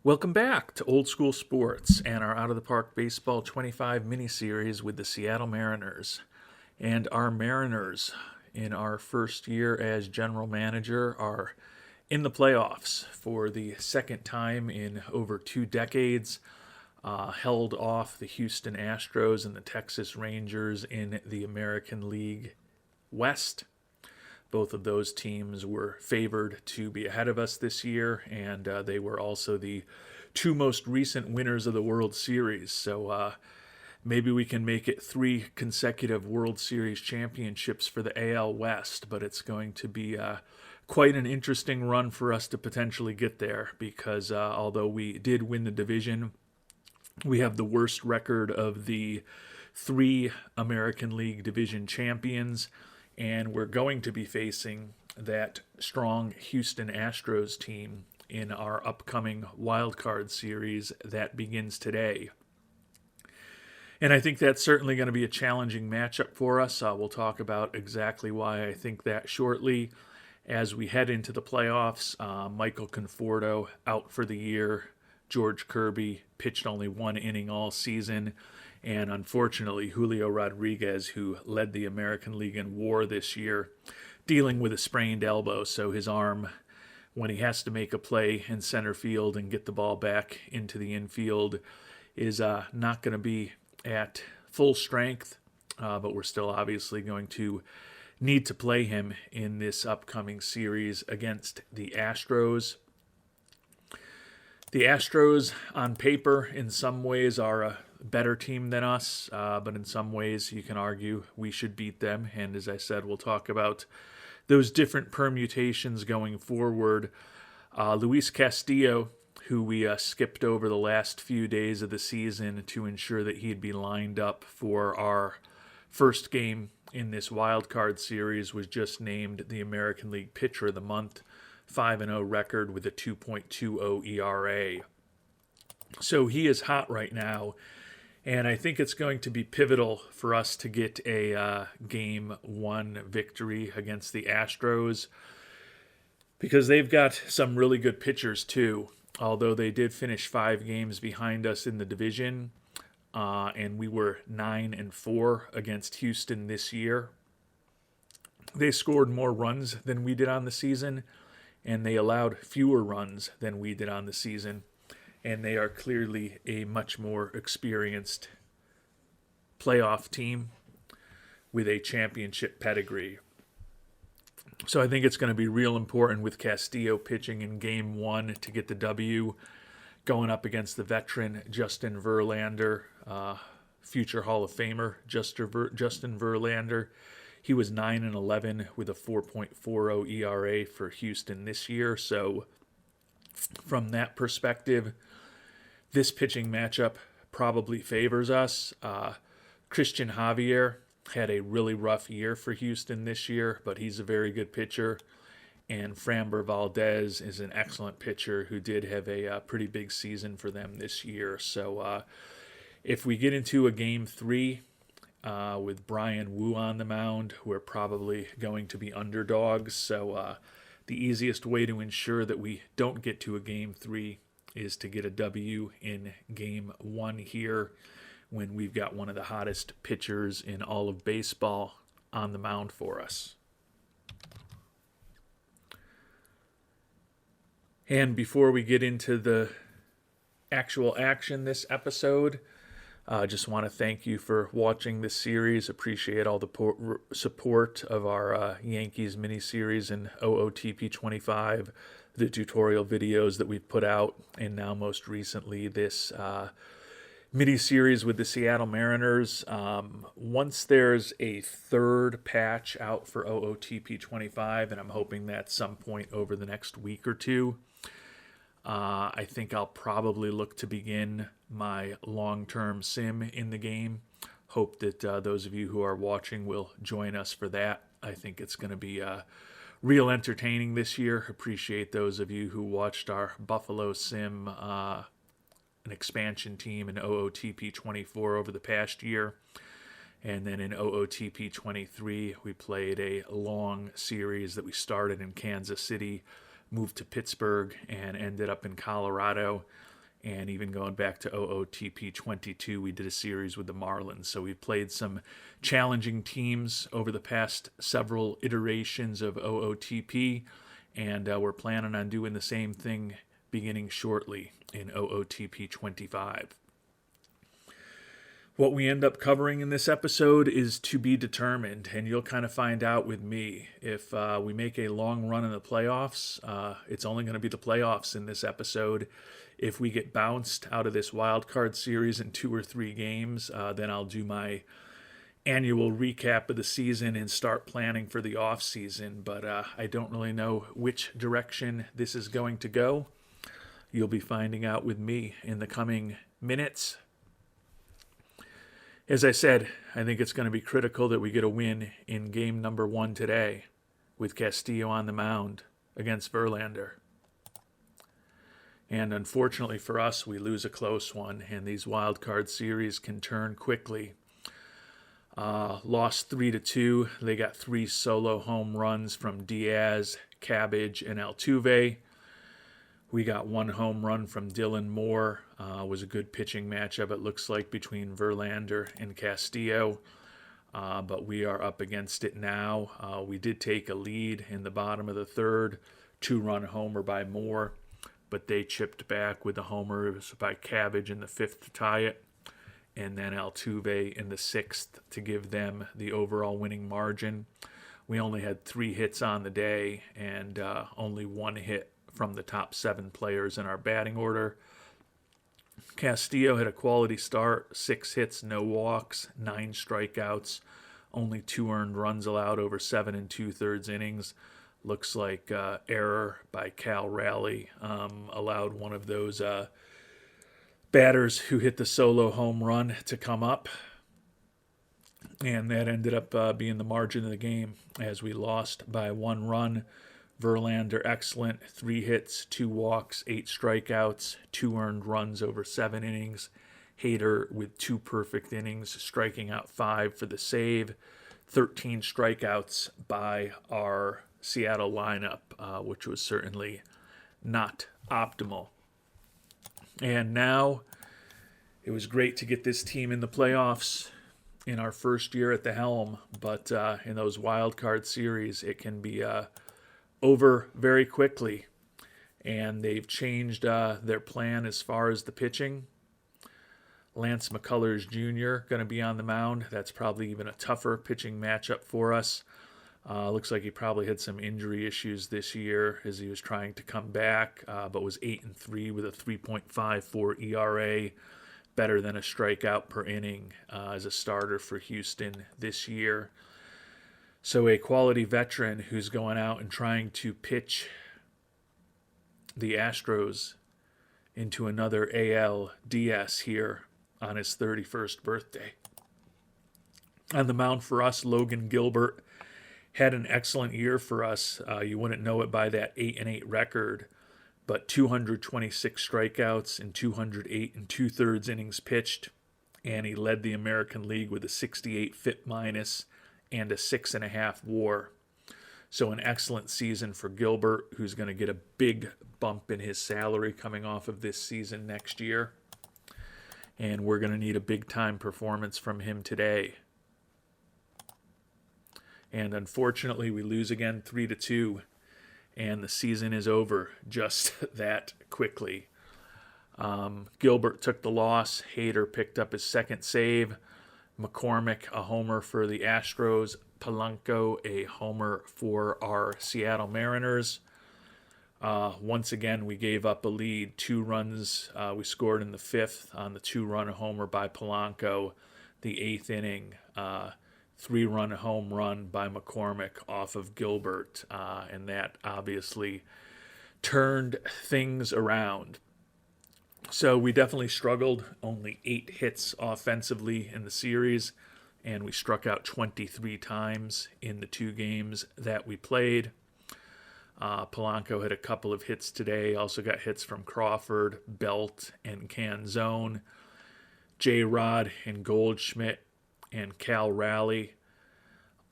Welcome back to Old School Sports and our Out of the Park Baseball 25 mini-series with the Seattle Mariners. And our Mariners, in our first year as general manager, are in the playoffs for the second time in over 2 decades. Held off the Houston Astros and the Texas Rangers in the American League West. Both of those teams were favored to be ahead of us this year, and they were also the two most recent winners of the World Series. So maybe we can make it 3 consecutive World Series championships for the AL West, but it's going to be quite an interesting run for us to potentially get there because although we did win the division, we have the worst record of the 3 American League division champions. And we're going to be facing that strong Houston Astros team in our upcoming wild card series that begins today. And I think that's certainly going to be a challenging matchup for us. We'll talk about exactly why I think that shortly. As we head into the playoffs, Michael Conforto out for the year. George Kirby pitched only 1 inning all season. And unfortunately, Julio Rodriguez, who led the American League in WAR this year, dealing with a sprained elbow. So his arm, when he has to make a play in center field and get the ball back into the infield, is not going to be at full strength. But we're still obviously going to need to play him in this upcoming series against the Astros. The Astros, on paper, in some ways are a better team than us, but in some ways you can argue we should beat them. And as I said, we'll talk about those different permutations going forward. Luis Castillo, who we skipped over the last few days of the season to ensure that he'd be lined up for our first game in this wild card series, was just named the American League Pitcher of the Month. 5-0 record with a 2.20 ERA. So he is hot right now, and I think it's going to be pivotal for us to get a Game 1 victory against the Astros because they've got some really good pitchers too, although they did finish 5 games behind us in the division, and we were 9-4 against Houston this year. They scored more runs than we did on the season, and they allowed fewer runs than we did on the season. And they are clearly a much more experienced playoff team with a championship pedigree. So I think it's going to be real important with Castillo pitching in Game 1 to get the W, going up against the veteran Justin Verlander, future Hall of Famer Justin Verlander. He was 9-11 with a 4.40 ERA for Houston this year. So from that perspective, this pitching matchup probably favors us. Christian Javier had a really rough year for Houston this year, but he's a very good pitcher. And Framber Valdez is an excellent pitcher who did have a pretty big season for them this year. So if we get into a Game 3, with Brian Wu on the mound, we're probably going to be underdogs. So the easiest way to ensure that we don't get to a Game 3 is to get a W in Game 1 here when we've got one of the hottest pitchers in all of baseball on the mound for us. And before we get into the actual action this episode, I just want to thank you for watching this series. Appreciate all the support of our Yankees mini-series and OOTP 25, the tutorial videos that we've put out, and now most recently this mini-series with the Seattle Mariners. Once there's a third patch out for OOTP 25, and I'm hoping that at some point over the next week or two, I think I'll probably look to begin my long-term sim in the game. Hope that those of you who are watching will join us for that. I think it's going to be real entertaining this year. Appreciate those of you who watched our Buffalo Sim, an expansion team in OOTP 24 over the past year. And then in OOTP 23, we played a long series that we started in Kansas City, moved to Pittsburgh, and ended up in Colorado. And even going back to OOTP 22, we did a series with the Marlins. So we've played some challenging teams over the past several iterations of OOTP, and we're planning on doing the same thing beginning shortly in OOTP 25. What we end up covering in this episode is to be determined, and you'll kind of find out with me. If we make a long run in the playoffs, it's only going to be the playoffs in this episode. If we get bounced out of this wild card series in 2 or 3 games, then I'll do my annual recap of the season and start planning for the offseason. But I don't really know which direction this is going to go. You'll be finding out with me in the coming minutes. As I said, I think it's going to be critical that we get a win in game number 1 today with Castillo on the mound against Verlander. And unfortunately for us, we lose a close one, and these wild card series can turn quickly. Lost 3-2. They got 3 solo home runs from Diaz, Cabbage, and Altuve. We got 1 home run from Dylan Moore. Was a good pitching matchup, it looks like, between Verlander and Castillo. But we are up against it now. We did take a lead in the bottom of the 3rd. 2-run homer by Moore, but they chipped back with the homers by Cabbage in the 5th to tie it, and then Altuve in the 6th to give them the overall winning margin. We only had 3 hits on the day, and only 1 hit from the top 7 players in our batting order. Castillo had a quality start, 6 hits, no walks, 9 strikeouts, only 2 earned runs allowed over 7 2/3 innings. Looks like error by Cal Raleigh allowed one of those batters who hit the solo home run to come up. And that ended up being the margin of the game as we lost by 1 run. Verlander, excellent. 3 hits, 2 walks, 8 strikeouts, 2 earned runs over 7 innings. Hader with 2 perfect innings, striking out 5 for the save. 13 strikeouts by our Seattle lineup, which was certainly not optimal. And now it was great to get this team in the playoffs in our first year at the helm, but in those wild card series, it can be over very quickly. And they've changed their plan as far as the pitching. Lance McCullers Jr. going to be on the mound. That's probably even a tougher pitching matchup for us. Looks like he probably had some injury issues this year as he was trying to come back, but was 8-3 with a 3.54 ERA, better than a strikeout per inning as a starter for Houston this year. So a quality veteran who's going out and trying to pitch the Astros into another ALDS here on his 31st birthday. On the mound for us, Logan Gilbert had an excellent year for us. You wouldn't know it by that 8-8 record, but 226 strikeouts in 208 2/3 innings pitched, and he led the American League with a 68 FIP minus and a 6.5 WAR. So an excellent season for Gilbert, who's going to get a big bump in his salary coming off of this season next year. And we're going to need a big-time performance from him today. And unfortunately, we lose again 3-2, and the season is over just that quickly. Gilbert took the loss. Hader picked up his 2nd save. McCormick, a homer for the Astros. Polanco, a homer for our Seattle Mariners. Once again, we gave up a lead. 2 runs we scored in the 5th on the 2-run homer by Polanco. The 8th inning, 3-run home run by McCormick off of Gilbert, and that obviously turned things around. So we definitely struggled. Only 8 hits offensively in the series, and we struck out 23 times in the 2 games that we played. Polanco had a couple of hits today. Also got hits from Crawford, Belt, and Canzone. J-Rod and Goldschmidt and Cal Raleigh,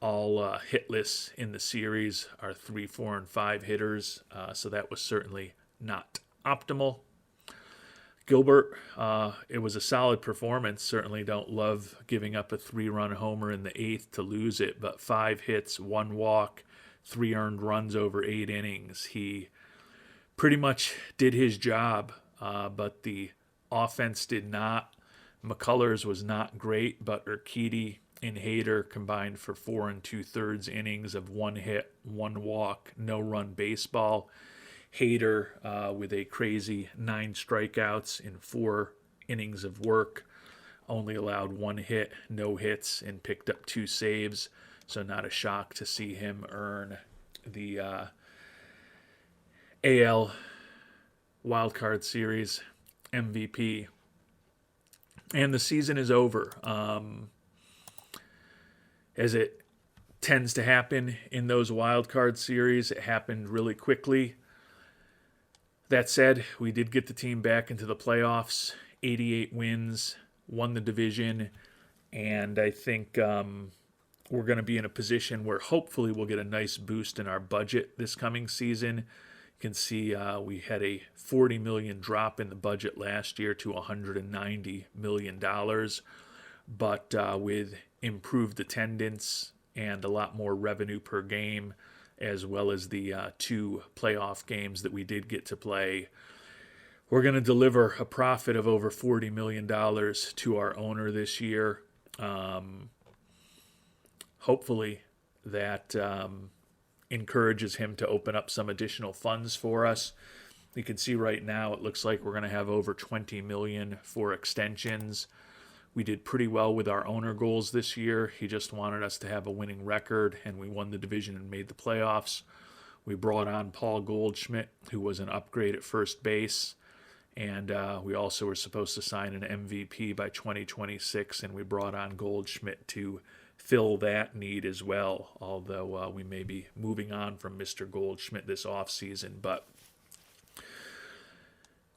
all hitless in the series, are 3, 4, and 5 hitters. So that was certainly not optimal. Gilbert, it was a solid performance. Certainly don't love giving up a 3-run homer in the 8th to lose it, but 5 hits, 1 walk, 3 earned runs over 8 innings. He pretty much did his job, but the offense did not. McCullers was not great, but Urquidy and Hader combined for 4 2/3 innings of 1 hit, 1 walk, no run baseball. Hader with a crazy 9 strikeouts in 4 innings of work, only allowed 1 hit, no hits, and picked up 2 saves. So not a shock to see him earn the AL Wildcard Series MVP. And the season is over. As it tends to happen in those wildcard series, it happened really quickly. That said, we did get the team back into the playoffs, 88 wins, won the division, and I think we're going to be in a position where hopefully we'll get a nice boost in our budget this coming season. You can see we had a $40 million drop in the budget last year to $190 million, but with improved attendance and a lot more revenue per game, as well as the 2 playoff games that we did get to play, we're going to deliver a profit of over $40 million to our owner this year. Hopefully that encourages him to open up some additional funds for us. You can see right now it looks like we're going to have over $20 million for extensions. We did pretty well with our owner goals this year. He just wanted us to have a winning record, and we won the division and made the playoffs. We brought on Paul Goldschmidt, who was an upgrade at first base, and we also were supposed to sign an MVP by 2026, and we brought on Goldschmidt to fill that need as well, although we may be moving on from Mr. Goldschmidt this offseason, but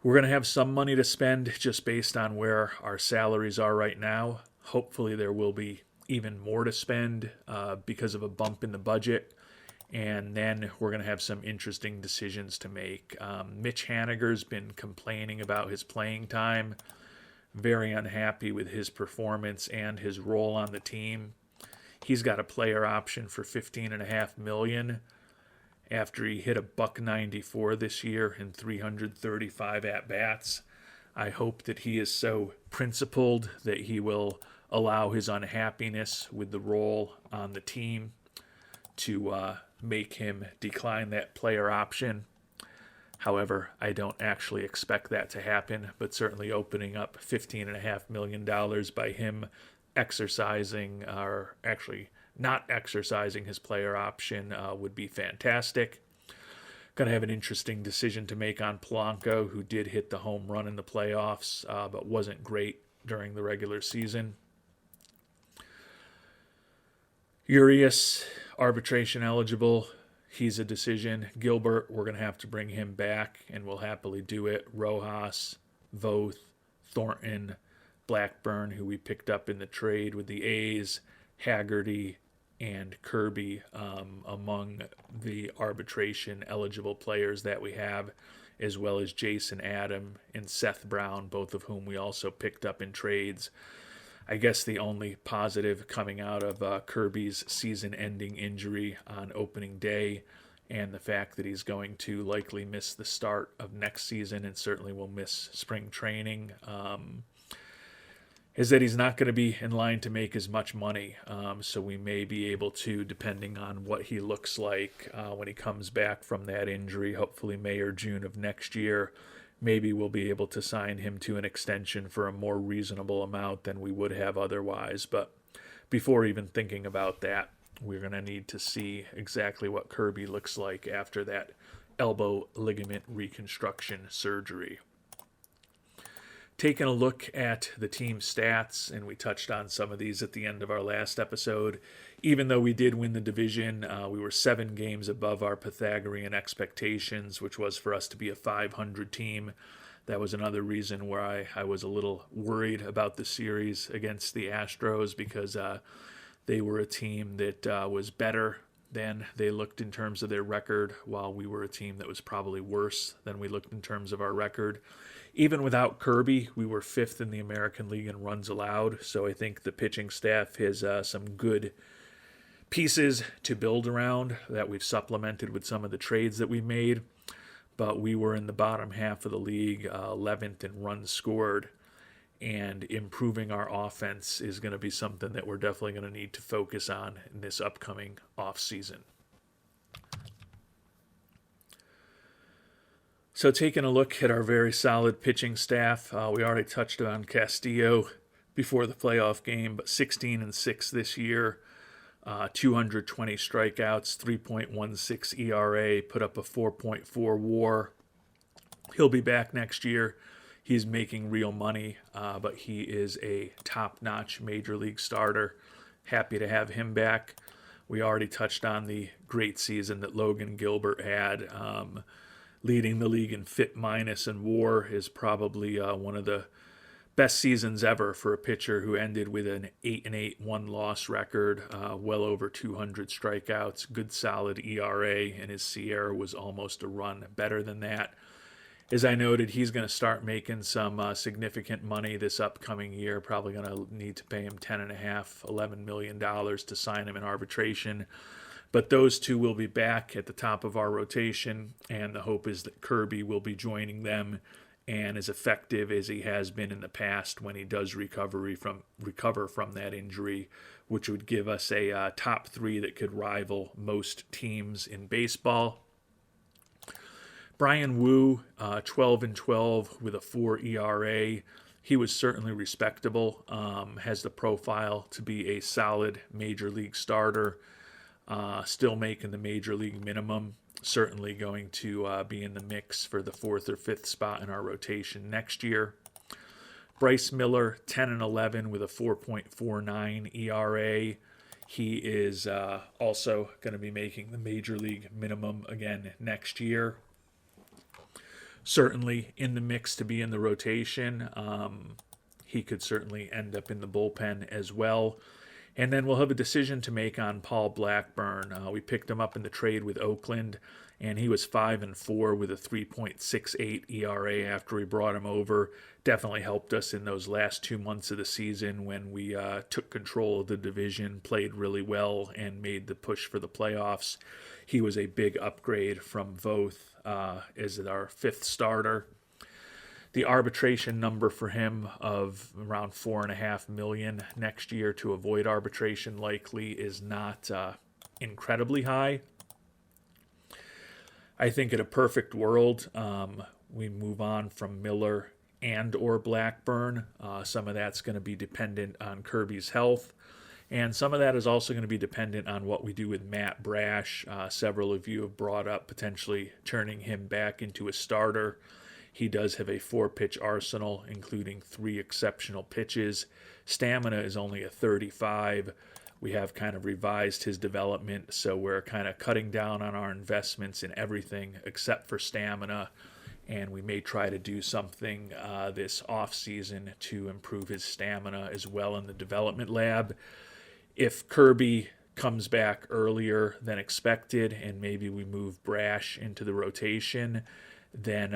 we're going to have some money to spend just based on where our salaries are right now. Hopefully there will be even more to spend because of a bump in the budget. And then we're going to have some interesting decisions to make. Mitch Haniger's been complaining about his playing time, very unhappy with his performance and his role on the team. He's got a player option for $15.5 million. After he hit a .194 this year in 335 at-bats. I hope that he is so principled that he will allow his unhappiness with the role on the team to make him decline that player option. However, I don't actually expect that to happen, but certainly opening up $15.5 million by him exercising, or actually not exercising his player option would be fantastic. Going to have an interesting decision to make on Polanco, who did hit the home run in the playoffs, but wasn't great during the regular season. Urias, arbitration eligible. He's a decision. Gilbert, we're going to have to bring him back, and we'll happily do it. Rojas, Voth, Thornton, Blackburn, who we picked up in the trade with the A's, Haggerty, and Kirby among the arbitration eligible players that we have, as well as Jason Adam and Seth Brown, both of whom we also picked up in trades. I guess the only positive coming out of Kirby's season-ending injury on opening day and the fact that he's going to likely miss the start of next season and certainly will miss spring training is that he's not going to be in line to make as much money. So we may be able to, depending on what he looks like when he comes back from that injury, hopefully May or June of next year, maybe we'll be able to sign him to an extension for a more reasonable amount than we would have otherwise. But before even thinking about that, we're going to need to see exactly what Kirby looks like after that elbow ligament reconstruction surgery. Taking a look at the team stats, and we touched on some of these at the end of our last episode. Even though we did win the division, we were 7 games above our Pythagorean expectations, which was for us to be a 500 team. That was another reason where I was a little worried about the series against the Astros, because they were a team that was better than they looked in terms of their record, while we were a team that was probably worse than we looked in terms of our record. Even without Kirby, we were 5th in the American League in runs allowed. So I think the pitching staff has some good pieces to build around that we've supplemented with some of the trades that we made. But we were in the bottom half of the league, 11th in runs scored. And improving our offense is going to be something that we're definitely going to need to focus on in this upcoming offseason. So taking a look at our very solid pitching staff, we already touched on Castillo before the playoff game, but 16-6 this year, 220 strikeouts, 3.16 ERA, put up a 4.4 WAR. He'll be back next year. He's making real money, but he is a top-notch major league starter. Happy to have him back. We already touched on the great season that Logan Gilbert had. Leading the league in FIP minus and WAR is probably one of the best seasons ever for a pitcher who ended with an 8-8 1-loss record, well over 200 strikeouts, good solid ERA, and his Sierra was almost a run better than that. As I noted, he's going to start making some significant money this upcoming year. Probably going to need to pay him $10.5, $11 million to sign him in arbitration. But those two will be back at the top of our rotation, and the hope is that Kirby will be joining them and as effective as he has been in the past when he does recover from that injury, which would give us a top 3 that could rival most teams in baseball. Brian Wu, 12-12 with a 4 ERA. He was certainly respectable, has the profile to be a solid major league starter. Still making the major league minimum, certainly going to be in the mix for the 4th or 5th spot in our rotation next year. Bryce Miller, 10-11 with a 4.49 ERA. He is also going to be making the major league minimum again next year. Certainly in the mix to be in the rotation. He could certainly end up in the bullpen as well. And then we'll have a decision to make on Paul Blackburn. We picked him up in the trade with Oakland, and he was 5-4 with a 3.68 ERA after we brought him over. Definitely helped us in those last 2 months of the season when we took control of the division, played really well, and made the push for the playoffs. He was a big upgrade from Voth as our 5th starter. The arbitration number for him of around $4.5 million next year to avoid arbitration likely is not incredibly high. I think in a perfect world, we move on from Miller and or Blackburn. Some of that's going to be dependent on Kirby's health. And some of that is also going to be dependent on what we do with Matt Brash. Several of you have brought up potentially turning him back into a starter. He does have a 4-pitch arsenal, including 3 exceptional pitches. Stamina is only a 35. We have kind of revised his development, so we're kind of cutting down on our investments in everything except for stamina. And we may try to do something this offseason to improve his stamina as well in the development lab. If Kirby comes back earlier than expected and maybe we move Brash into the rotation, then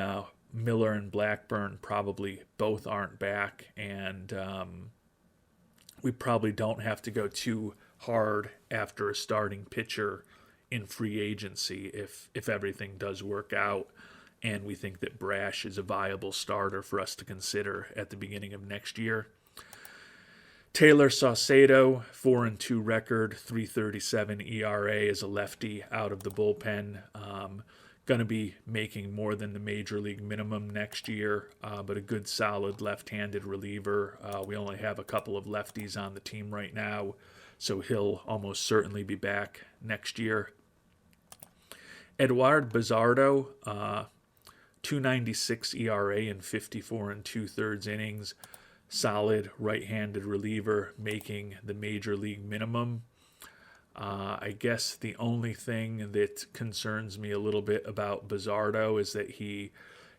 Miller and Blackburn probably both aren't back, and we probably don't have to go too hard after a starting pitcher in free agency if everything does work out and we think that Brash is a viable starter for us to consider at the beginning of next year. Taylor Saucedo, 4-2 record, 3.37 ERA as a lefty out of the bullpen. Going to be making more than the major league minimum next year, but a good solid left-handed reliever. We only have a couple of lefties on the team right now, so he'll almost certainly be back next year. Eduard Bazardo, 2.96 ERA in 54 2/3 innings. Solid right-handed reliever making the major league minimum. I guess the only thing that concerns me a little bit about Bazardo is that he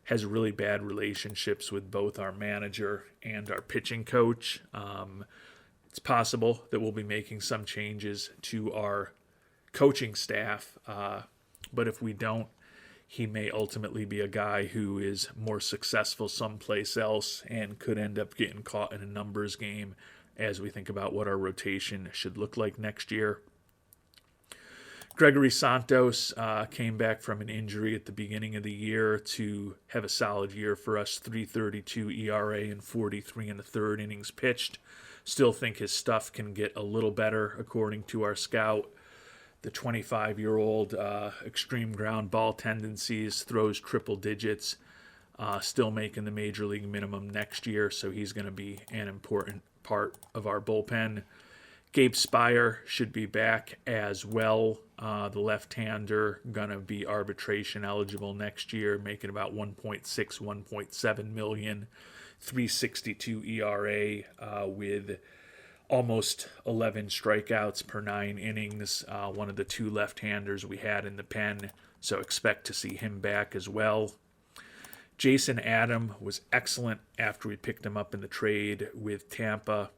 has really bad relationships with both our manager and our pitching coach. It's possible that we'll be making some changes to our coaching staff, but if we don't, he may ultimately be a guy who is more successful someplace else and could end up getting caught in a numbers game as we think about what our rotation should look like next year. Gregory Santos came back from an injury at the beginning of the year to have a solid year for us. 3.32 ERA and 43 1/3 innings pitched. Still think his stuff can get a little better according to our scout. The 25-year-old, extreme ground ball tendencies, throws triple digits, still making the major league minimum next year, so he's going to be an important part of our bullpen. Gabe Spire should be back as well. The left-hander going to be arbitration eligible next year, making about 1.6, 1.7 million, 3.62 ERA with almost 11 strikeouts per 9 innings. One of the two left-handers we had in the pen, so expect to see him back as well. Jason Adam was excellent after we picked him up in the trade with Tampa.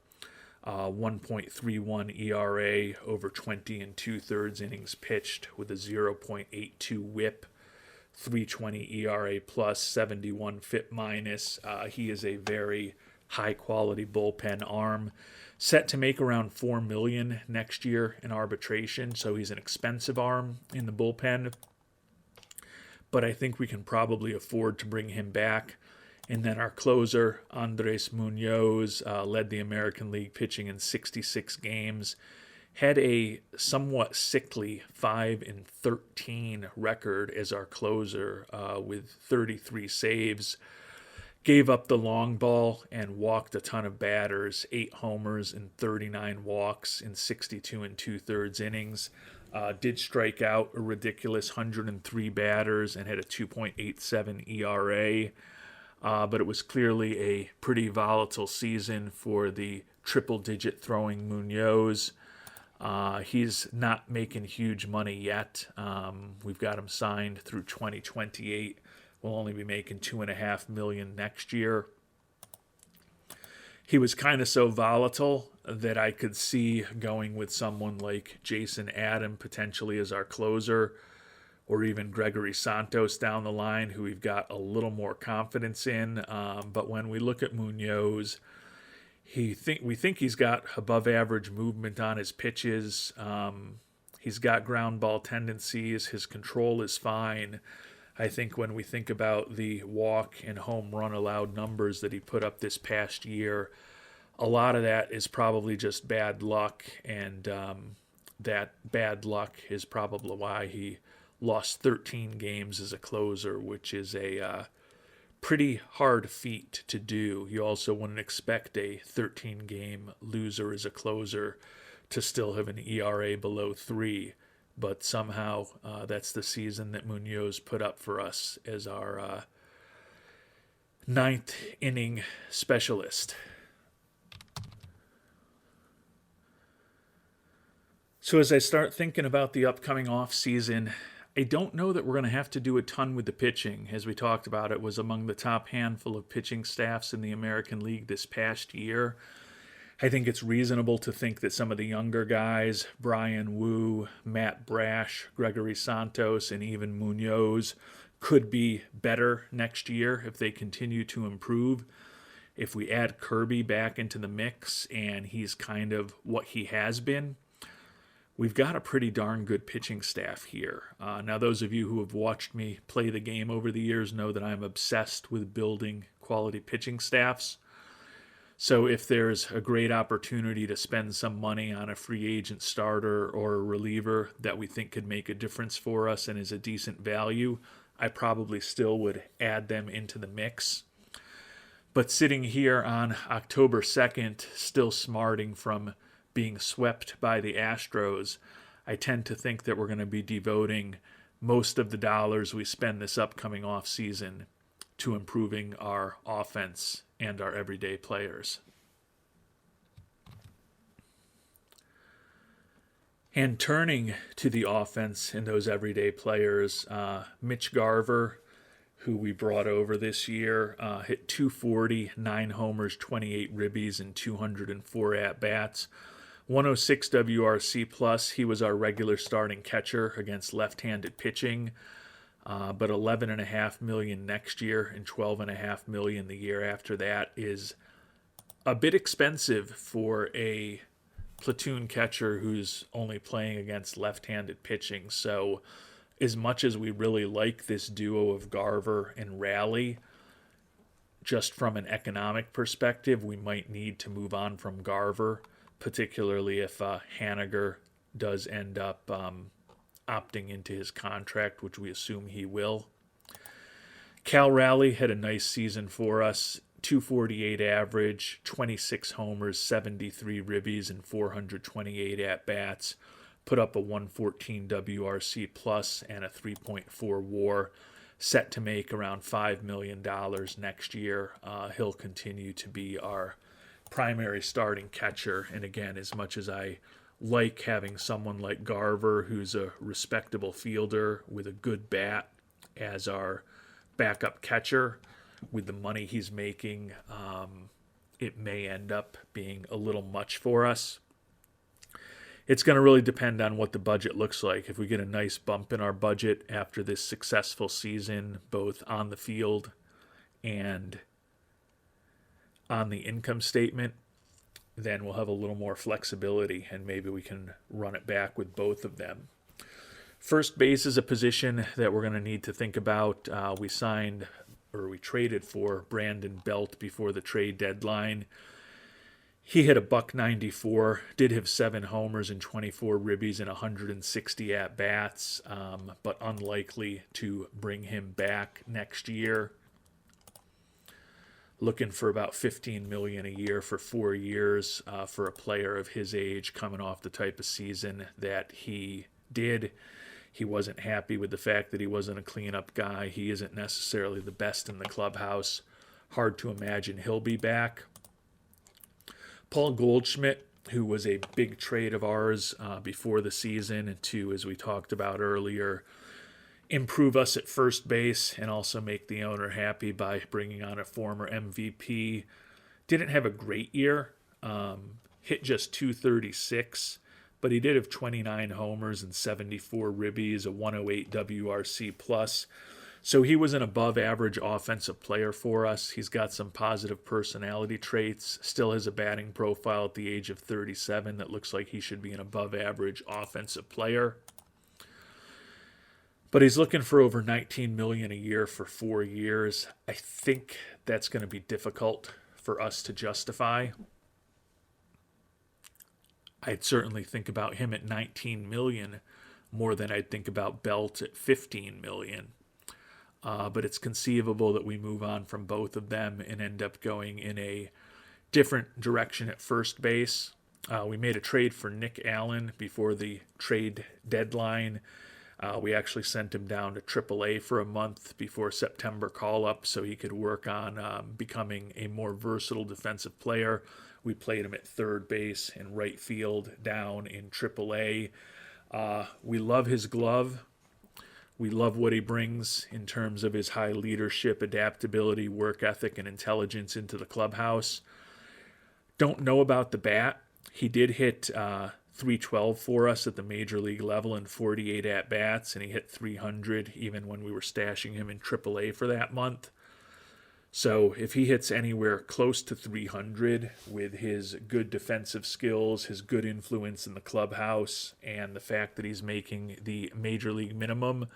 1.31 ERA over 20 2/3 innings pitched with a 0.82 whip, 3.20 ERA plus, 71 FIP minus. He is a very high quality bullpen arm, set to make around $4 million next year in arbitration, so he's an expensive arm in the bullpen, but I think we can probably afford to bring him back. And then our closer, Andres Munoz, led the American League pitching in 66 games, had a somewhat sickly 5-13 record as our closer with 33 saves. Gave up the long ball and walked a ton of batters, 8 homers and 39 walks in 62 2/3 innings. Did strike out a ridiculous 103 batters and had a 2.87 ERA. But it was clearly a pretty volatile season for the triple-digit throwing Munoz. He's not making huge money yet. We've got him signed through 2028. We'll only be making $2.5 million next year. He was kind of so volatile that I could see going with someone like Jason Adam potentially as our closer, or even Gregory Santos down the line, who we've got a little more confidence in. But when we look at Munoz, we think he's got above average movement on his pitches. He's got ground ball tendencies. His control is fine. I think when we think about the walk and home run allowed numbers that he put up this past year, a lot of that is probably just bad luck, and that bad luck is probably why he lost 13 games as a closer, which is a pretty hard feat to do. You also wouldn't expect a 13-game loser as a closer to still have an ERA below 3, but somehow that's the season that Munoz put up for us as our ninth inning specialist. So as I start thinking about the upcoming offseason, I don't know that we're going to have to do a ton with the pitching. As we talked about, it was among the top handful of pitching staffs in the American League this past year. I think it's reasonable to think that some of the younger guys, Brian Wu, Matt Brash, Gregory Santos, and even Munoz, could be better next year if they continue to improve. If we add Kirby back into the mix and he's kind of what he has been, we've got a pretty darn good pitching staff here. Now, those of you who have watched me play the game over the years know that I'm obsessed with building quality pitching staffs. So if there's a great opportunity to spend some money on a free agent starter or a reliever that we think could make a difference for us and is a decent value, I probably still would add them into the mix. But sitting here on October 2nd, still smarting from being swept by the Astros, I tend to think that we're going to be devoting most of the dollars we spend this upcoming offseason to improving our offense and our everyday players. And turning to the offense and those everyday players, Mitch Garver, who we brought over this year, hit 240, 9 homers, 28 ribbies, and 204 at-bats. 106 WRC+. He was our regular starting catcher against left-handed pitching. but $11.5 million next year and $12.5 million the year after that is a bit expensive for a platoon catcher who's only playing against left-handed pitching. So as much as we really like this duo of Garver and Raleigh, just from an economic perspective, we might need to move on from Garver, particularly if Haniger does end up opting into his contract, which we assume he will. Cal Raleigh had a nice season for us. 248 average, 26 homers, 73 ribbies, and 428 at-bats. Put up a 114 WRC plus and a 3.4 WAR. Set to make around $5 million next year. He'll continue to be our primary starting catcher. And again, as much as I like having someone like Garver, who's a respectable fielder with a good bat, as our backup catcher, with the money he's making, it may end up being a little much for us. It's going to really depend on what the budget looks like. If we get a nice bump in our budget after this successful season, both on the field and on the income statement, then we'll have a little more flexibility and maybe we can run it back with both of them. First base is a position that we're going to need to think about. We traded for Brandon Belt before the trade deadline. He hit a .194, did have 7 homers and 24 ribbies and 160 at-bats, but unlikely to bring him back next year. Looking for about $15 million a year for 4 years for a player of his age, coming off the type of season that he did. He wasn't happy with the fact that he wasn't a cleanup guy. He isn't necessarily the best in the clubhouse. Hard to imagine he'll be back. Paul Goldschmidt, who was a big trade of ours before the season to, as we talked about earlier, improve us at first base and also make the owner happy by bringing on a former MVP. Didn't have a great year. Hit just .236. But he did have 29 homers and 74 ribbies, a 108 WRC plus. So he was an above-average offensive player for us. He's got some positive personality traits, still has a batting profile at the age of 37 that looks like he should be an above-average offensive player. But he's looking for over $19 million a year for 4 years. I think that's going to be difficult for us to justify. I'd certainly think about him at $19 million more than I'd think about Belt at $15 million. But it's conceivable that we move on from both of them and end up going in a different direction at first base. We made a trade for Nick Allen before the trade deadline. We actually sent him down to AAA for a month before September call-up so he could work on becoming a more versatile defensive player. We played him at third base and right field down in AAA. We love his glove. We love what he brings in terms of his high leadership, adaptability, work ethic, and intelligence into the clubhouse. Don't know about the bat. He did hit .312 for us at the major league level in 48 at-bats, and he hit .300 even when we were stashing him in AAA for that month. So if he hits anywhere close to $300 with his good defensive skills, his good influence in the clubhouse, and the fact that he's making the major league minimum,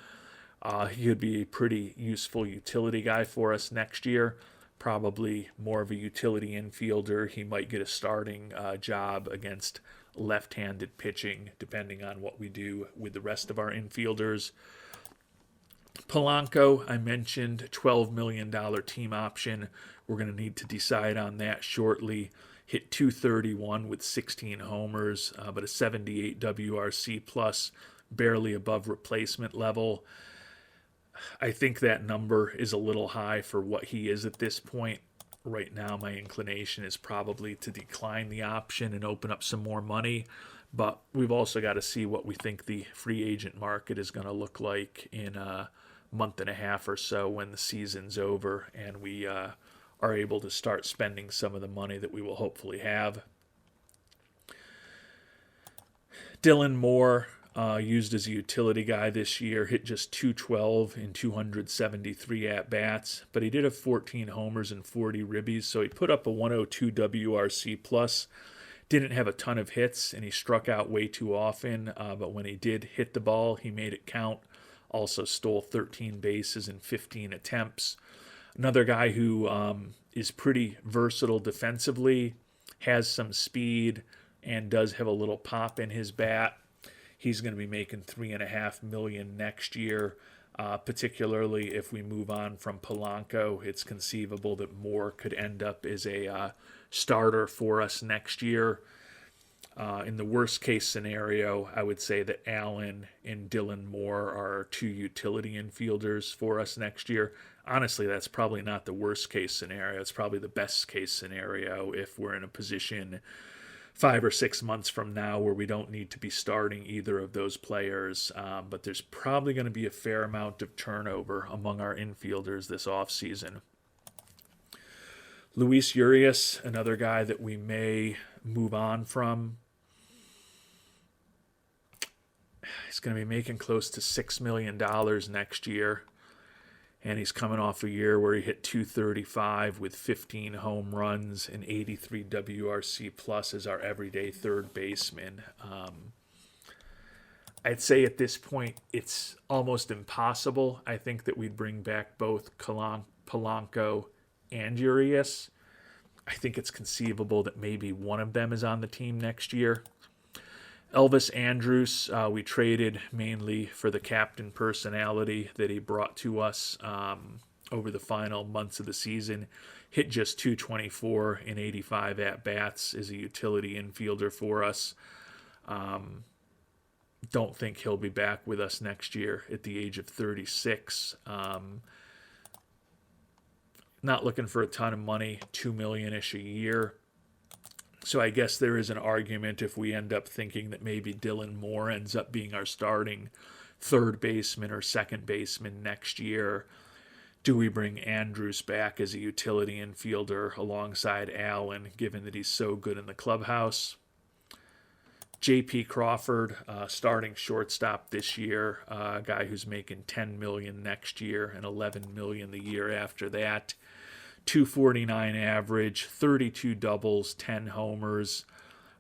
he could be a pretty useful utility guy for us next year. Probably more of a utility infielder. He might get a starting job against left-handed pitching, depending on what we do with the rest of our infielders. Polanco, I mentioned, $12 million team option. We're going to need to decide on that shortly. Hit .231 with 16 homers, but a 78 WRC plus, barely above replacement level. I think that number is a little high for what he is at this point. Right now, my inclination is probably to decline the option and open up some more money. But we've also got to see what we think the free agent market is going to look like in a month and a half or so when the season's over and we are able to start spending some of the money that we will hopefully have. Dylan Moore, Used as a utility guy this year, hit just 212 in 273 at-bats, but he did have 14 homers and 40 ribbies, so he put up a 102 WRC+. Plus. Didn't have a ton of hits, and he struck out way too often, but when he did hit the ball, he made it count. Also stole 13 bases in 15 attempts. Another guy who is pretty versatile defensively, has some speed, and does have a little pop in his bat. He's going to be making $3.5 million next year. Particularly if we move on from Polanco, it's conceivable that Moore could end up as a starter for us next year. In the worst case scenario, I would say that Allen and Dylan Moore are 2 utility infielders for us next year. Honestly, that's probably not the worst case scenario. It's probably the best case scenario if we're in a position 5 or 6 months from now where we don't need to be starting either of those players. But there's probably going to be a fair amount of turnover among our infielders this offseason. Luis Urias, another guy that we may move on from. He's going to be making close to $6 million next year. And he's coming off a year where he hit 235 with 15 home runs and 83 WRC plus as our everyday third baseman. I'd say at this point it's almost impossible. I think that we'd bring back both Polanco and Urias. I think it's conceivable that maybe one of them is on the team next year. Elvis Andrus, we traded mainly for the captain personality that he brought to us over the final months of the season. Hit just 224 in 85 at-bats as a utility infielder for us. Don't think he'll be back with us next year at the age of 36. Not looking for a ton of money, $2 million-ish a year. So I guess there is an argument if we end up thinking that maybe Dylan Moore ends up being our starting third baseman or second baseman next year. Do we bring Andrus back as a utility infielder alongside Allen, given that he's so good in the clubhouse? J.P. Crawford, starting shortstop this year, a guy who's making $10 million next year and $11 million the year after that. 249 average, 32 doubles, 10 homers,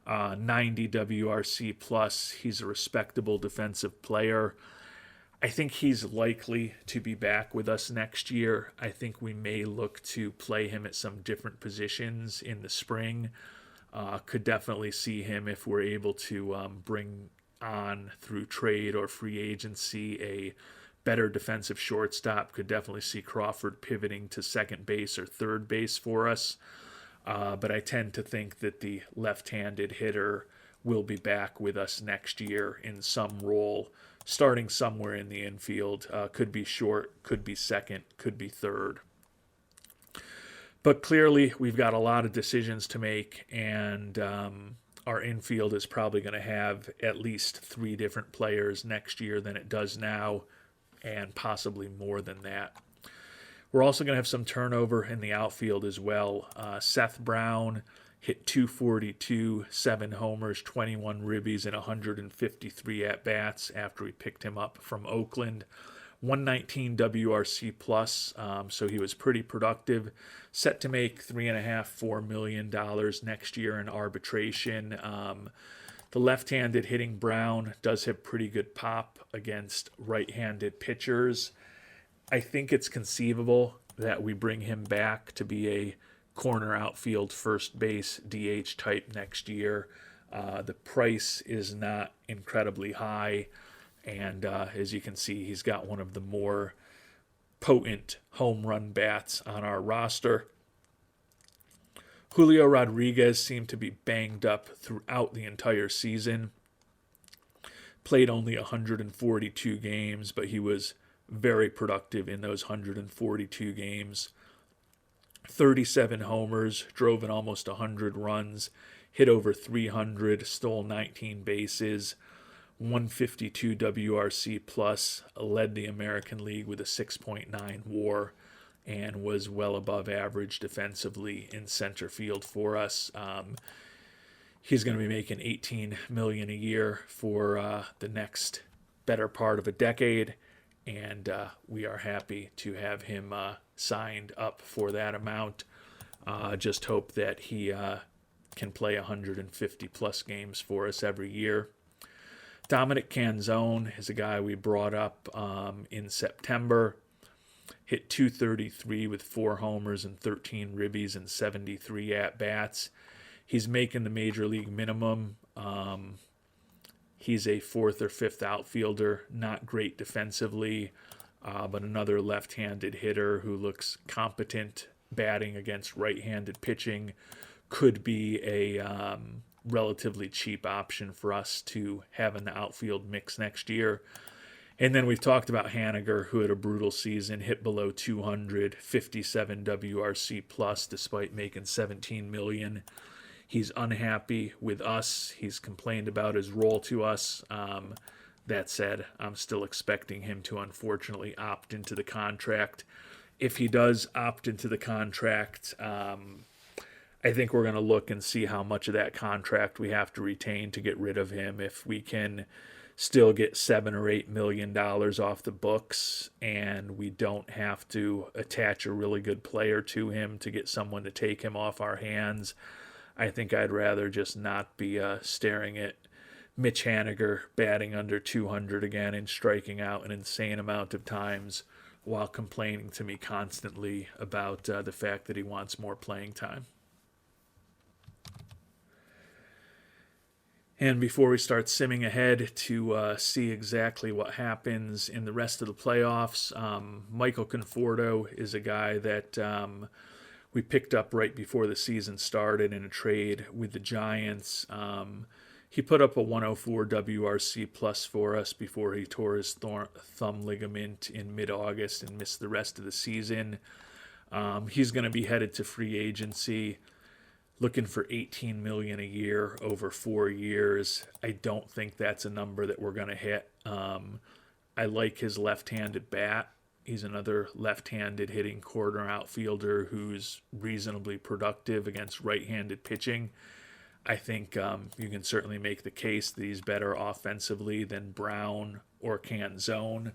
90 WRC plus. He's a respectable defensive player. I think he's likely to be back with us next year. I think we may look to play him at some different positions in the spring. Could definitely see him if we're able to bring on through trade or free agency a better defensive shortstop. Could definitely see Crawford pivoting to second base or third base for us. But I tend to think that the left-handed hitter will be back with us next year in some role, starting somewhere in the infield. Could be short, could be second, could be third. But clearly, we've got a lot of decisions to make, and our infield is probably going to have at least 3 different players next year than it does now, and possibly more than that. We're also going to have some turnover in the outfield as well. Seth Brown hit 242, 7 homers, 21 ribbies, and 153 at-bats after we picked him up from Oakland. 119 WRC plus, so he was pretty productive. Set to make $3.5–4 million next year in arbitration. The left-handed hitting Brown does have pretty good pop against right-handed pitchers. I think it's conceivable that we bring him back to be a corner outfield first base DH type next year. The price is not incredibly high, and as you can see, he's got one of the more potent home run bats on our roster. Julio Rodriguez seemed to be banged up throughout the entire season. Played only 142 games, but he was very productive in those 142 games. 37 homers, drove in almost 100 runs, hit over 300, stole 19 bases, 152 WRC plus, led the American League with a 6.9 WAR, and was well above average defensively in center field for us. He's going to be making $18 million a year for the next better part of a decade, and we are happy to have him signed up for that amount. Just hope that he can play 150 plus games for us every year. Dominic Canzone is a guy we brought up in September. Hit .233 with 4 homers and 13 ribbies and 73 at-bats. He's making the major league minimum. He's a 4th or 5th outfielder, not great defensively, but another left-handed hitter who looks competent batting against right-handed pitching. Could be a relatively cheap option for us to have in the outfield mix next year. And then we've talked about Haniger, who had a brutal season, hit below 200, 57 WRC plus, despite making $17 million. He's unhappy with us. He's complained about his role to us. That said, I'm still expecting him to unfortunately opt into the contract. If he does opt into the contract, I think we're going to look and see how much of that contract we have to retain to get rid of him. If we can still get $7 or $8 million off the books and we don't have to attach a really good player to him to get someone to take him off our hands, I think I'd rather just not be staring at Mitch Haniger batting under 200 again and striking out an insane amount of times while complaining to me constantly about the fact that he wants more playing time. And before we start simming ahead to see exactly what happens in the rest of the playoffs, Michael Conforto is a guy that we picked up right before the season started in a trade with the Giants. He put up a 104 WRC plus for us before he tore his thumb ligament in mid-August and missed the rest of the season. He's going to be headed to free agency, looking for $18 million a year over 4 years. I don't think that's a number that we're going to hit. I like his left-handed bat. He's another left-handed hitting corner outfielder who's reasonably productive against right-handed pitching. I think you can certainly make the case that he's better offensively than Brown or Canzone,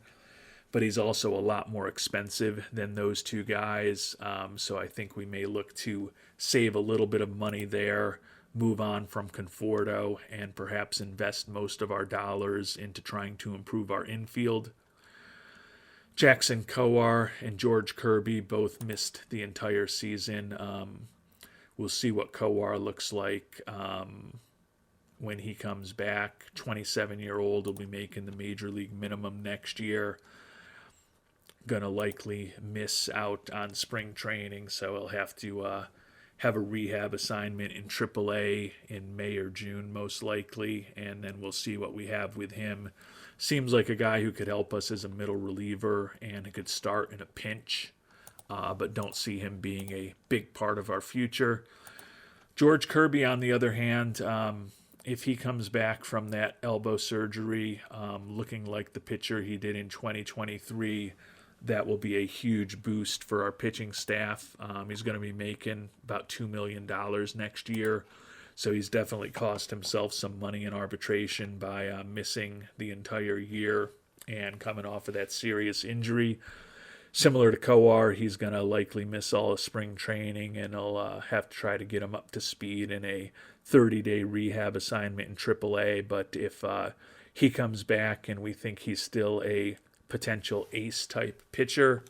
but he's also a lot more expensive than those two guys. So I think we may look to save a little bit of money there, move on from Conforto, and perhaps invest most of our dollars into trying to improve our infield. Jackson Kowar and George Kirby both missed the entire season. We'll see what Kowar looks like when he comes back. 27-year-old will be making the major league minimum next year. Going to likely miss out on spring training, so he'll have to have a rehab assignment in AAA in May or June, most likely, and then we'll see what we have with him. Seems like a guy who could help us as a middle reliever and who could start in a pinch, but don't see him being a big part of our future. George Kirby, on the other hand, if he comes back from that elbow surgery, looking like the pitcher he did in 2023, that will be a huge boost for our pitching staff. He's going to be making about $2 million next year, so he's definitely cost himself some money in arbitration by missing the entire year and coming off of that serious injury. Similar to Kowar, he's going to likely miss all of spring training, and he'll have to try to get him up to speed in a 30-day rehab assignment in AAA. But if he comes back and we think he's still a potential ace-type pitcher,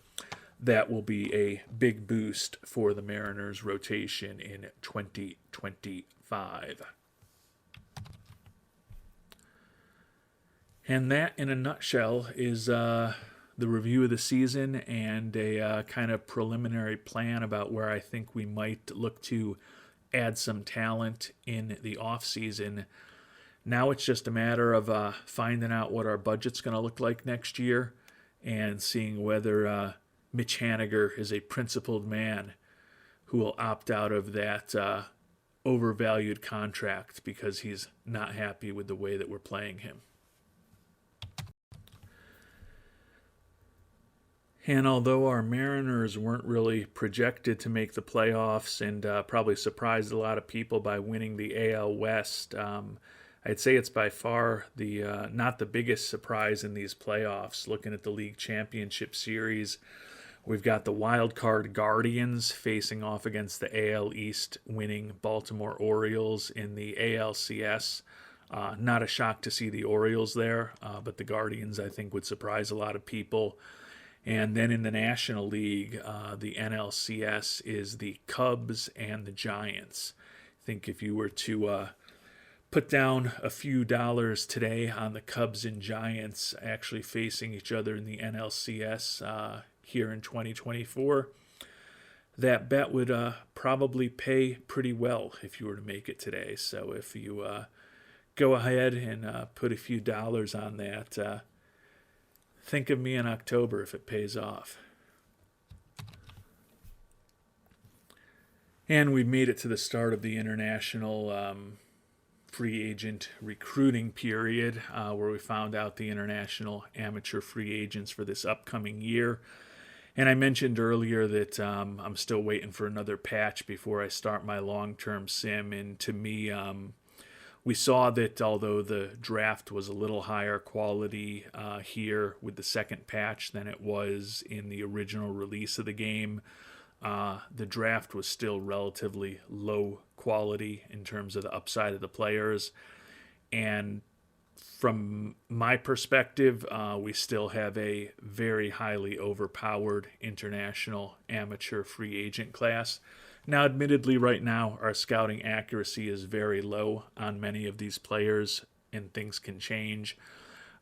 that will be a big boost for the Mariners' rotation in 2025. And that, in a nutshell, is the review of the season and a kind of preliminary plan about where I think we might look to add some talent in the offseason. Now it's just a matter of finding out what our budget's going to look like next year and seeing whether Mitch Haniger is a principled man who will opt out of that overvalued contract because he's not happy with the way that we're playing him. And although our Mariners weren't really projected to make the playoffs and probably surprised a lot of people by winning the AL West, I'd say it's by far the not the biggest surprise in these playoffs. Looking at the league championship series, we've got the wild card Guardians facing off against the AL East winning Baltimore Orioles in the ALCS. Not a shock to see the Orioles there, but the Guardians I think would surprise a lot of people. And then in the National League, the NLCS is the Cubs and the Giants. I think if you were to put down a few dollars today on the Cubs and Giants actually facing each other in the NLCS here in 2024, that bet would probably pay pretty well if you were to make it today. So if you go ahead and put a few dollars on that, think of me in October if it pays off. And we've made it to the start of the international free agent recruiting period, where we found out the international amateur free agents for this upcoming year. And I mentioned earlier that I'm still waiting for another patch before I start my long-term sim. And to me, we saw that although the draft was a little higher quality here with the second patch than it was in the original release of the game, the draft was still relatively low quality in terms of the upside of the players. And from my perspective, we still have a very highly overpowered international amateur free agent class. Now, admittedly, right now, our scouting accuracy is very low on many of these players, and things can change.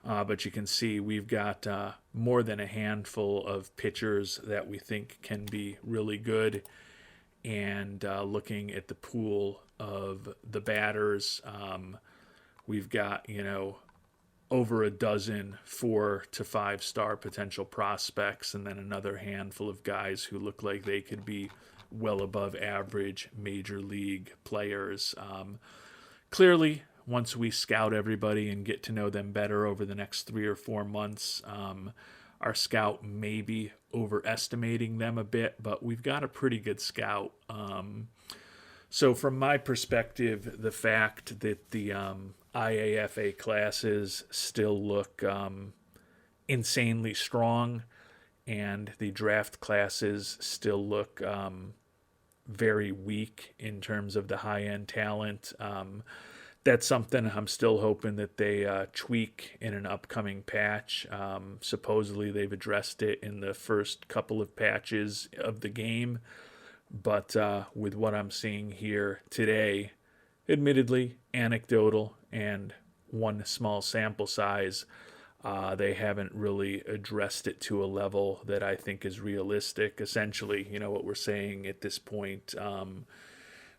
But you can see we've got more than a handful of pitchers that we think can be really good. And looking at the pool of the batters, we've got, over a dozen 4 to 5 star potential prospects, and then another handful of guys who look like they could be well above average major league players. Clearly, once we scout everybody and get to know them better over the next 3 or 4 months, our scout may be overestimating them a bit, but we've got a pretty good scout. So from my perspective, the fact that the IAFA classes still look insanely strong and the draft classes still look very weak in terms of the high-end talent, that's something I'm still hoping that they tweak in an upcoming patch. Supposedly they've addressed it in the first couple of patches of the game, but with what I'm seeing here today, admittedly anecdotal and one small sample size, they haven't really addressed it to a level that I think is realistic. Essentially, what we're saying at this point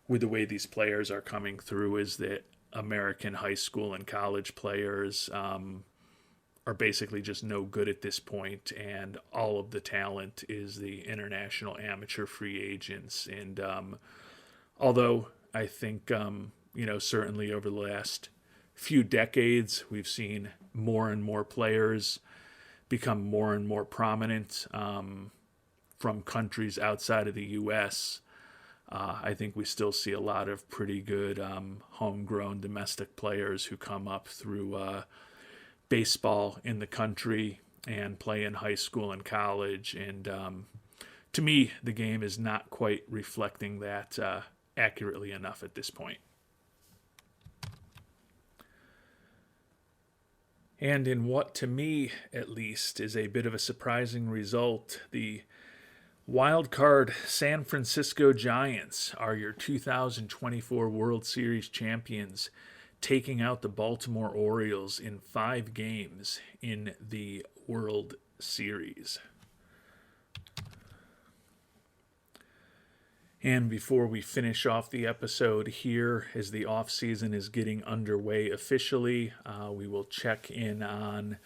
with the way these players are coming through is that American high school and college players are basically just no good at this point, and all of the talent is the international amateur free agents. And although I think, certainly over the last few decades, we've seen more and more players become more and more prominent from countries outside of the U.S., I think we still see a lot of pretty good homegrown domestic players who come up through baseball in the country and play in high school and college. And to me, the game is not quite reflecting that accurately enough at this point. And in what, to me at least, is a bit of a surprising result, the wild card San Francisco Giants are your 2024 World Series champions, taking out the Baltimore Orioles in 5 games in the World Series. And before we finish off the episode here, as the offseason is getting underway officially, we will check in on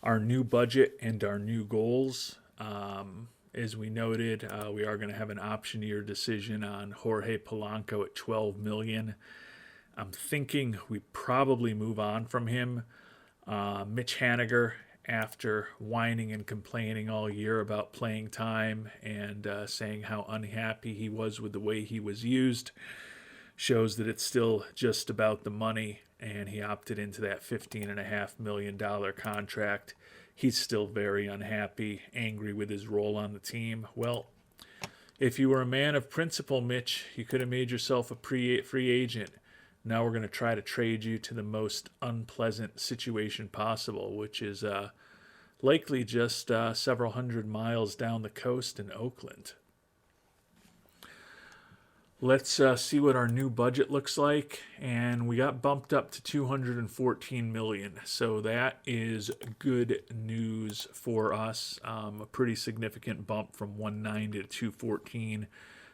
our new budget and our new goals. As we noted, we are going to have an option year decision on Jorge Polanco at $12 million. I'm thinking we probably move on from him. Mitch Haniger after whining and complaining all year about playing time and saying how unhappy he was with the way he was used, shows that it's still just about the money, and he opted into that $15.5 million contract. He's still very unhappy, angry with his role on the team. Well, if you were a man of principle, Mitch, you could have made yourself a free agent. Now we're going to try to trade you to the most unpleasant situation possible, which is likely just several hundred miles down the coast in Oakland. Let's see what our new budget looks like, and we got bumped up to $214 million, so that is good news for us. A pretty significant bump from $190 to $214,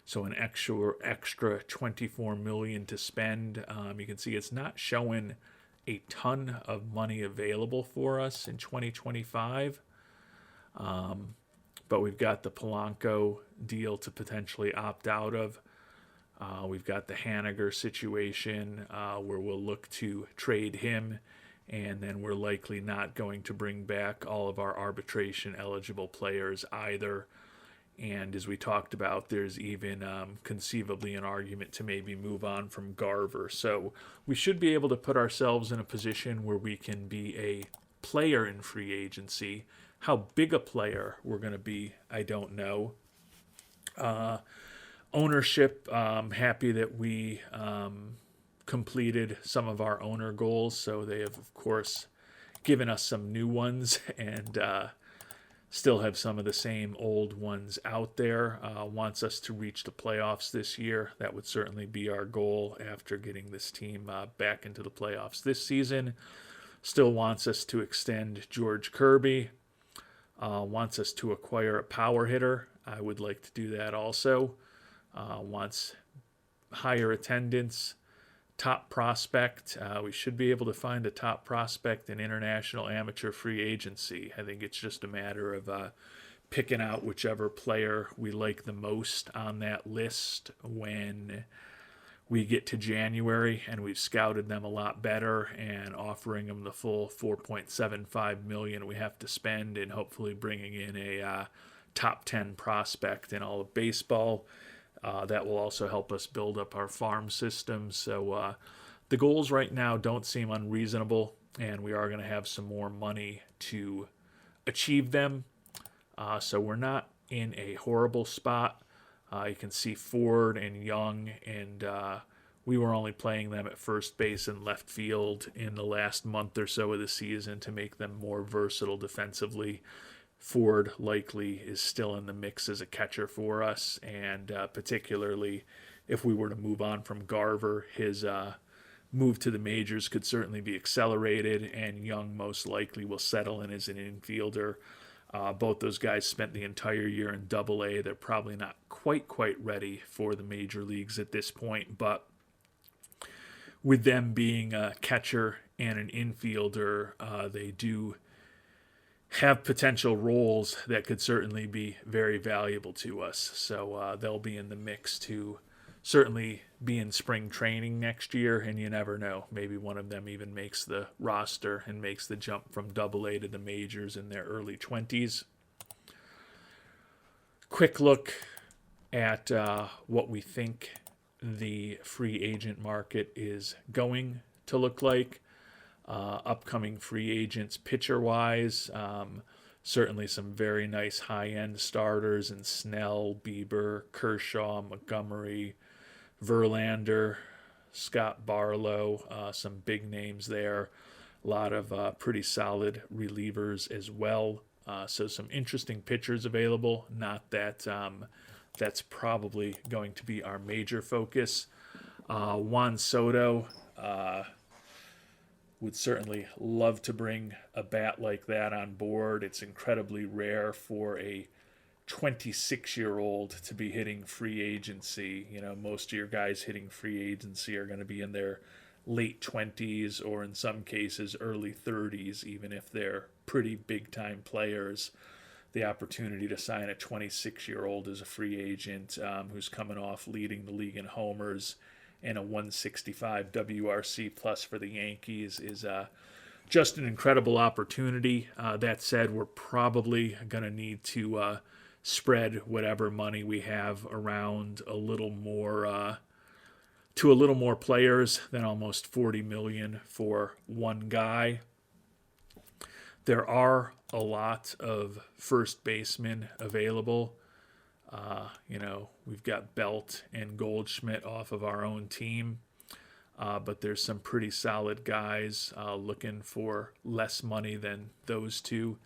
so an extra $24 million to spend. You can see it's not showing a ton of money available for us in 2025, but we've got the Polanco deal to potentially opt out of. We've got the Haniger situation where we'll look to trade him, and then we're likely not going to bring back all of our arbitration eligible players either. And as we talked about, there's even conceivably an argument to maybe move on from Garver. So we should be able to put ourselves in a position where we can be a player in free agency. How big a player we're going to be, I don't know. Ownership, happy that we completed some of our owner goals. So they have, of course, given us some new ones and still have some of the same old ones out there. Wants us to reach the playoffs this year. That would certainly be our goal after getting this team back into the playoffs this season. Still wants us to extend George Kirby. Wants us to acquire a power hitter. I would like to do that also. Wants higher attendance, top prospect. We should be able to find a top prospect in international amateur free agency. I think it's just a matter of picking out whichever player we like the most on that list when we get to January and we've scouted them a lot better, and offering them the full $4.75 million we have to spend, and hopefully bringing in a top 10 prospect in all of baseball. That will also help us build up our farm system. So the goals right now don't seem unreasonable, and we are going to have some more money to achieve them. So we're not in a horrible spot. You can see Ford and Young, and we were only playing them at first base and left field in the last month or so of the season to make them more versatile defensively. Ford likely is still in the mix as a catcher for us, and particularly if we were to move on from Garver, his move to the majors could certainly be accelerated, and Young most likely will settle in as an infielder. Both those guys spent the entire year in Double-A. They're probably not quite ready for the major leagues at this point, but with them being a catcher and an infielder, they do have potential roles that could certainly be very valuable to us. So they'll be in the mix to certainly be in spring training next year, and you never know. Maybe one of them even makes the roster and makes the jump from Double-A to the majors in their early 20s. Quick look at what we think the free agent market is going to look like. Upcoming free agents pitcher-wise, certainly some very nice high-end starters in Snell, Bieber, Kershaw, Montgomery, Verlander, Scott Barlow, some big names there. A lot of pretty solid relievers as well. So some interesting pitchers available. Not that that's probably going to be our major focus. Juan Soto, would certainly love to bring a bat like that on board. It's incredibly rare for a 26-year-old to be hitting free agency. You know, most of your guys hitting free agency are going to be in their late 20s or in some cases early 30s, even if they're pretty big-time players. The opportunity to sign a 26-year-old as a free agent who's coming off leading the league in homers and a 165 WRC plus for the Yankees is just an incredible opportunity. That said, we're probably going to need to spread whatever money we have around a little more to a little more players than almost $40 million for one guy. There are a lot of first basemen available. We've got Belt and Goldschmidt off of our own team. But there's some pretty solid guys looking for less money than those two,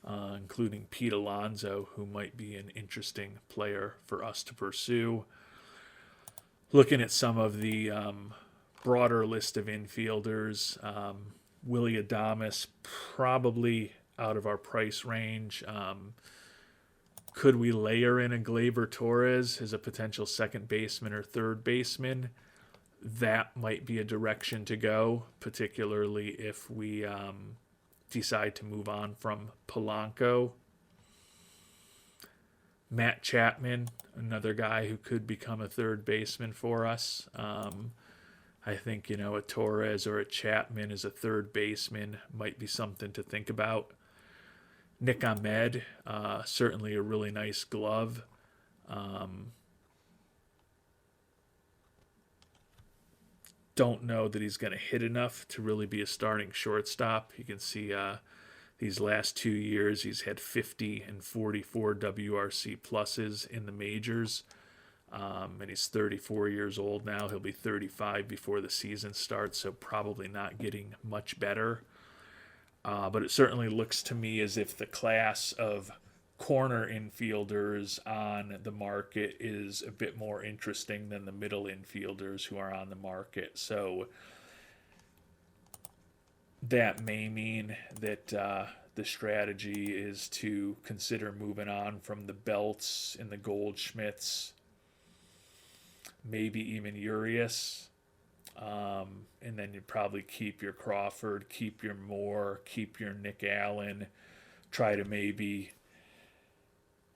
including Pete Alonso, who might be an interesting player for us to pursue. Looking at some of the broader list of infielders, Willy Adames probably out of our price range. Could we layer in a Gleyber Torres as a potential second baseman or third baseman? That might be a direction to go, particularly if we decide to move on from Polanco. Matt Chapman, another guy who could become a third baseman for us. I think, a Torres or a Chapman as a third baseman might be something to think about. Nick Ahmed, certainly a really nice glove. Don't know that he's going to hit enough to really be a starting shortstop. You can see these last 2 years he's had 50 and 44 WRC pluses in the majors. And he's 34 years old now. He'll be 35 before the season starts, so probably not getting much better. But it certainly looks to me as if the class of corner infielders on the market is a bit more interesting than the middle infielders who are on the market. So that may mean that the strategy is to consider moving on from the Belts and the Goldschmidts, maybe even Urias. And then you'd probably keep your Crawford, keep your Moore, keep your Nick Allen, try to maybe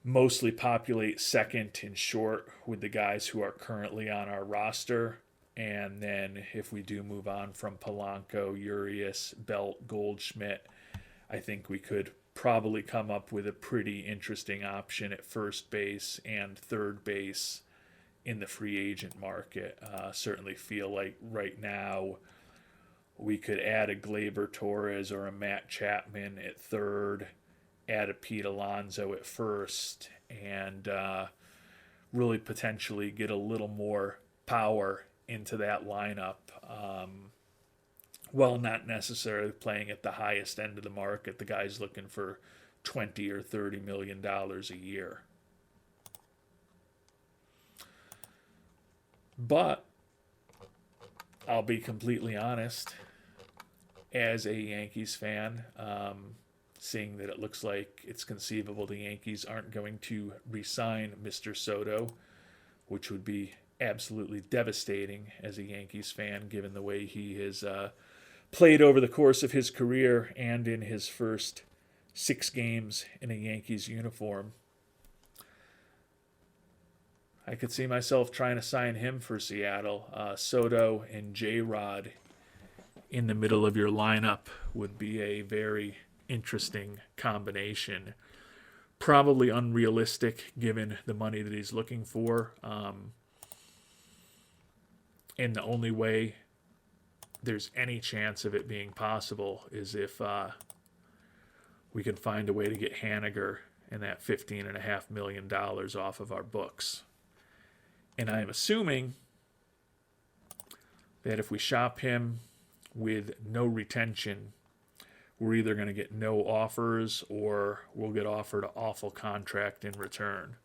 mostly populate second and short with the guys who are currently on our roster. And then if we do move on from Polanco, Urias, Belt, Goldschmidt, I think we could probably come up with a pretty interesting option at first base and third base in the free agent market. Certainly feel like right now we could add a Gleyber Torres or a Matt Chapman at third, add a Pete Alonso at first, and really potentially get a little more power into that lineup, while not necessarily playing at the highest end of the market. The guy's looking for $20 or $30 million a year. But I'll be completely honest, as a Yankees fan, seeing that it looks like it's conceivable the Yankees aren't going to re-sign Mr. Soto, which would be absolutely devastating as a Yankees fan, given the way he has played over the course of his career and in his first 6 games in a Yankees uniform. I could see myself trying to sign him for Seattle. Soto and J-Rod in the middle of your lineup would be a very interesting combination. Probably unrealistic given the money that he's looking for. And the only way there's any chance of it being possible is if we can find a way to get Haniger and that $15.5 million off of our books. And I'm assuming that if we shop him with no retention, we're either going to get no offers or we'll get offered an awful contract in return.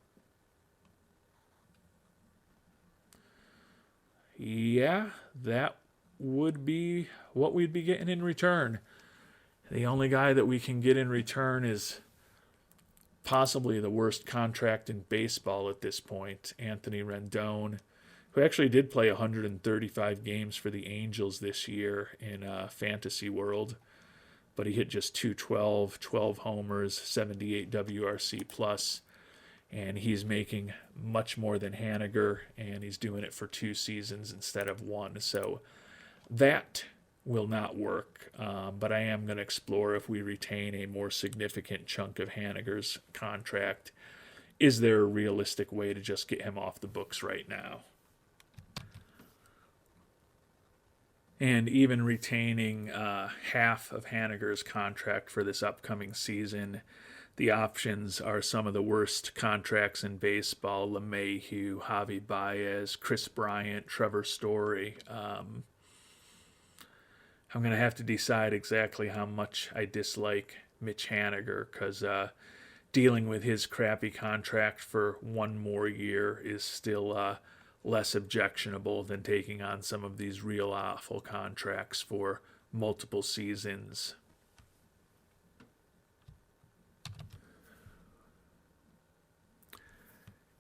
Yeah, that would be what we'd be getting in return. The only guy that we can get in return is possibly the worst contract in baseball at this point, Anthony Rendon, who actually did play 135 games for the Angels this year in Fantasy World, but he hit just .212, 12 homers, 78 WRC plus, and he's making much more than Haniger, and he's doing it for 2 seasons instead of 1. So that will not work. But I am going to explore if we retain a more significant chunk of Haniger's contract. Is there a realistic way to just get him off the books right now? And even retaining half of Haniger's contract for this upcoming season, the options are some of the worst contracts in baseball: LeMahieu, Javi Baez, Chris Bryant, Trevor Story. I'm going to have to decide exactly how much I dislike Mitch Haniger, because dealing with his crappy contract for one more year is still less objectionable than taking on some of these real awful contracts for multiple seasons.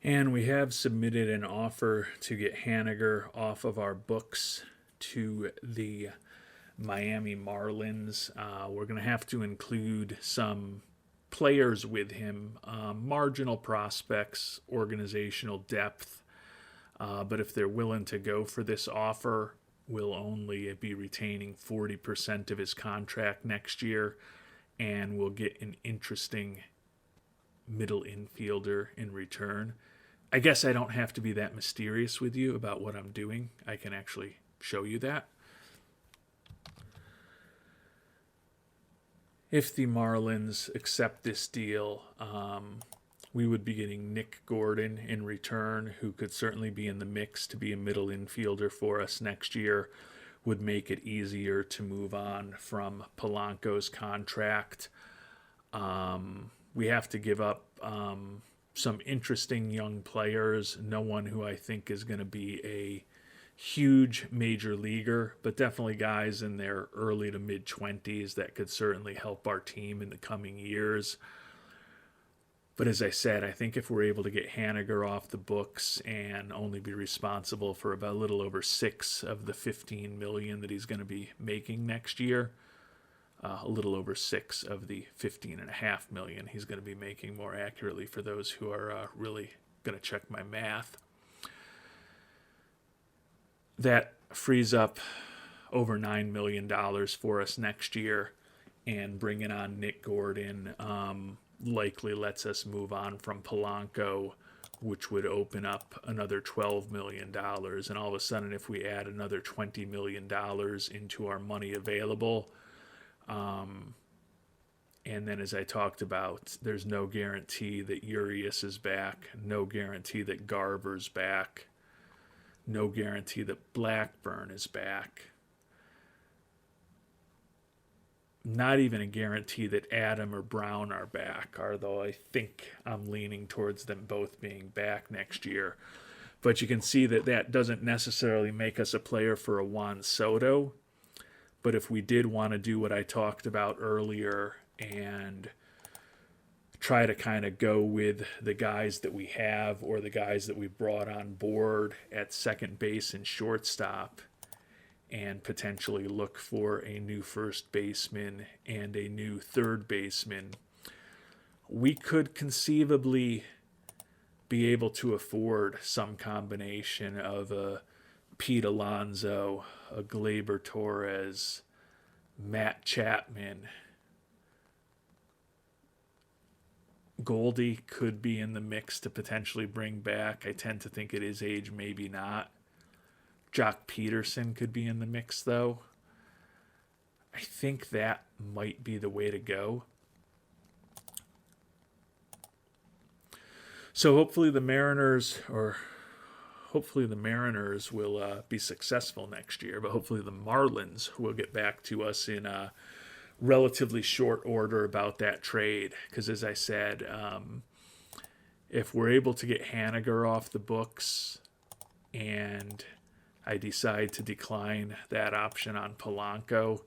And we have submitted an offer to get Haniger off of our books to the Miami Marlins. We're going to have to include some players with him, marginal prospects, organizational depth. But if they're willing to go for this offer, we'll only be retaining 40% of his contract next year, and we'll get an interesting middle infielder in return. I guess I don't have to be that mysterious with you about what I'm doing. I can actually show you that. If the Marlins accept this deal, we would be getting Nick Gordon in return, who could certainly be in the mix to be a middle infielder for us next year. Would make it easier to move on from Polanco's contract. We have to give up some interesting young players. No one who I think is going to be a huge major leaguer, but definitely guys in their early to mid 20s that could certainly help our team in the coming years. But as I said, I think if we're able to get Haniger off the books and only be responsible for about a little over $6 of the $15 million that he's going to be making next year, a little over $6 of the $15.5 million he's going to be making, more accurately, for those who are really going to check my math. That frees up over $9 million for us next year, and bringing on Nick Gordon likely lets us move on from Polanco, which would open up another $12 million. And all of a sudden, if we add another $20 million into our money available, and then, as I talked about, there's no guarantee that Urias is back, no guarantee that Garver's back, no guarantee that Blackburn is back. Not even a guarantee that Adam or Brown are back, although I think I'm leaning towards them both being back next year. But you can see that that doesn't necessarily make us a player for a Juan Soto. But if we did want to do what I talked about earlier and try to kind of go with the guys that we have or the guys that we brought on board at second base and shortstop, and potentially look for a new first baseman and a new third baseman, we could conceivably be able to afford some combination of a Pete Alonso, a Gleyber Torres, Matt Chapman. Goldie could be in the mix to potentially bring back. I tend to think at his age, maybe not. Jock Peterson could be in the mix, though. I think that might be the way to go. So hopefully the Mariners will be successful next year, but hopefully the Marlins will get back to us in relatively short order about that trade. Because as I said, if we're able to get Haniger off the books and I decide to decline that option on Polanco,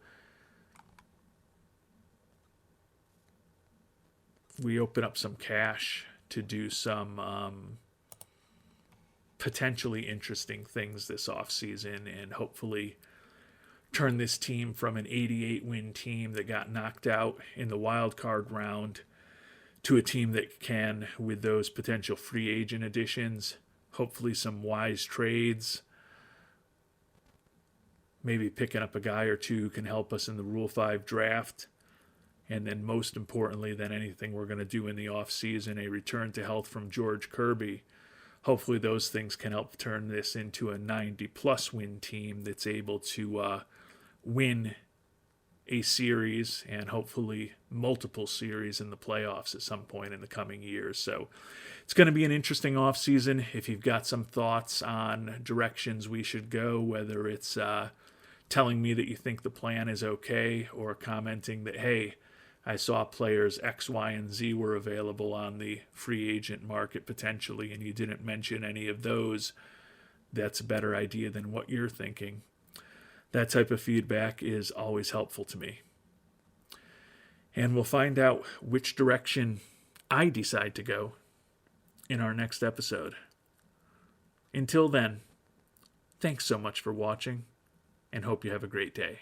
we open up some cash to do some potentially interesting things this offseason, and hopefully turn this team from an 88-win team that got knocked out in the wild card round to a team that can, with those potential free agent additions, hopefully some wise trades, maybe picking up a guy or two who can help us in the Rule 5 draft. And then most importantly than anything we're going to do in the offseason, a return to health from George Kirby. Hopefully those things can help turn this into a 90-plus win team that's able to win a series and hopefully multiple series in the playoffs at some point in the coming years. So it's going to be an interesting offseason. If you've got some thoughts on directions we should go, whether it's telling me that you think the plan is okay or commenting that, hey, I saw players X, Y, and Z were available on the free agent market potentially, and you didn't mention any of those, that's a better idea than what you're thinking. That type of feedback is always helpful to me. And we'll find out which direction I decide to go in our next episode. Until then, thanks so much for watching, and hope you have a great day.